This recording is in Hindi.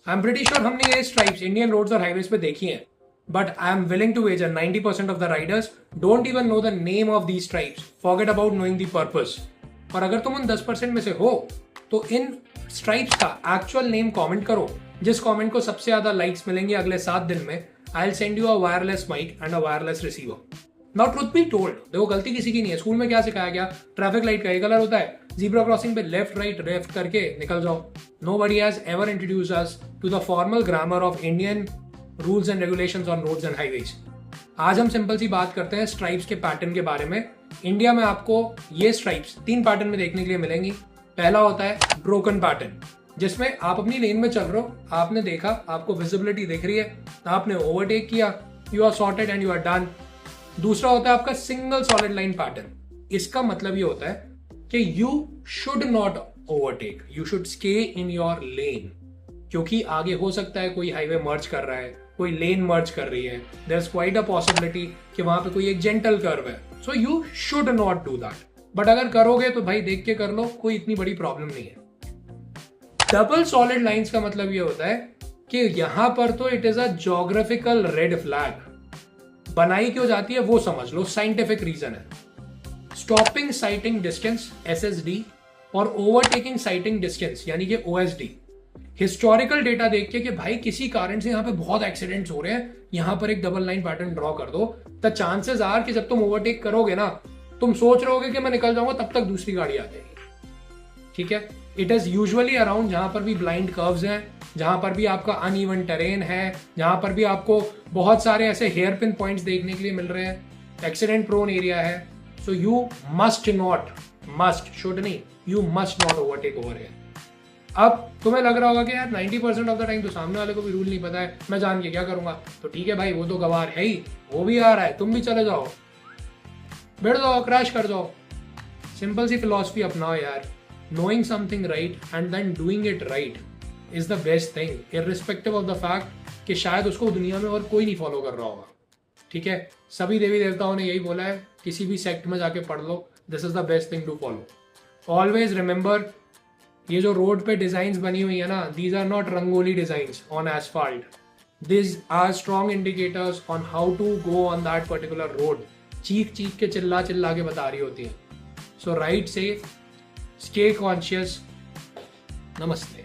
आई एम प्रीटी श्योर हमने ये स्ट्राइप्स इंडियन रोड्स और हाईवेज पे देखी हैं, but I am willing to wager 90% of the riders don't even know the name of the stripes, forget about knowing the purpose. और अगर तुम उन 10% में से हो तो इन स्ट्राइप्स का एक्चुअल नेम कमेंट करो। जिस कमेंट को सबसे ज्यादा लाइक्स मिलेंगे अगले 7 दिन में, I will send you a wireless mic and a wireless receiver. Now truth be told, देखो गलती किसी की नहीं है। स्कूल में क्या सिखाया गया? ट्रैफिक लाइट का ये कलर होता है, जीब्रा क्रॉसिंग पे लेफ्ट राइट लेफ्ट करके निकल जाओ। Nobody has ever introduced us to the formal grammar of Indian rules and regulations on roads and highways. आज हम सिंपल सी बात करते हैं स्ट्राइप्स के पैटर्न के बारे में। इंडिया में आपको ये स्ट्राइप्स 3 पैटर्न में देखने के लिए मिलेंगी। पहला होता है ब्रोकन पैटर्न, जिसमें आप अपनी लेन में चल रहे हो, आपने देखा, आपको विजिबिलिटी दिख रही है, आपने ओवरटेक किया, you are sorted and you are done. दूसरा होता है आपका सिंगल सॉलिड लाइन पैटर्न। इसका मतलब ये होता है कि you should not overtake, you should stay in your lane, क्योंकि आगे हो सकता है कोई हाईवे मर्ज कर रहा है, कोई लेन मर्ज कर रही है, there is quite a possibility कि वहां पे कोई एक जेंटल कर्व है, so you should not do that. But अगर करोगे तो भाई देख के कर लो, कोई इतनी बड़ी प्रॉब्लम नहीं है। डबल सॉलिड लाइंस का मतलब ये होता है कि यहां पर तो it is a geographical red flag. बनाई क्यों जाती है वो समझ लो, साइंटिफिक रीजन है। स्टॉपिंग साइटिंग डिस्टेंस SSD और ओवरटेकिंग साइटिंग डिस्टेंस यानी कि OSD। हिस्टोरिकल डेटा देख के कि भाई किसी कारण से यहाँ पे बहुत एक्सीडेंट्स हो रहे हैं, यहां पर एक डबल लाइन पैटर्न ड्रॉ कर दो। द चांसेस आर कि जब तुम ओवरटेक करोगे ना, तुम सोच रहे होगे कि मैं निकल जाऊंगा, तब तक दूसरी गाड़ी आ जाएगी। ठीक है, इट इज यूजुअली अराउंड जहां पर भी ब्लाइंड कर्व्स हैं, जहां पर भी आपका अनइवन टेरेन है, जहां पर भी आपको बहुत सारे ऐसे हेयर पिन पॉइंट्स देखने के लिए मिल रहे हैं, एक्सीडेंट प्रोन एरिया है। So you must not, must should नहीं, you must not overtake over here. अब तुम्हें लग रहा होगा कि यार 90% ऑफ द टाइम तो सामने वाले को भी रूल नहीं पता है, मैं जान के क्या करूंगा? तो ठीक है भाई, वो तो गवार है ही, वो भी आ रहा है, तुम भी चले जाओ, बैठ जाओ, क्रैश कर जाओ। सिंपल सी फिलॉसफी अपनाओ यार। Knowing something right and then doing it right is the best thing, irrespective of the fact कि शायद उसको दुनिया में और कोई नहीं फॉलो कर रहा होगा। ठीक है, सभी देवी देवताओं ने यही बोला है, किसी भी सेक्ट में जाके पढ़ लो, this is the best thing to follow. Always remember, ये जो रोड पे डिजाइन बनी हुई है ना, these are not rangoli designs on asphalt, these are strong indicators on how to go on that particular road. चीख चीख के चिल्ला चिल्ला के बता रही होती है। So ride safe, stay conscious. Namaste.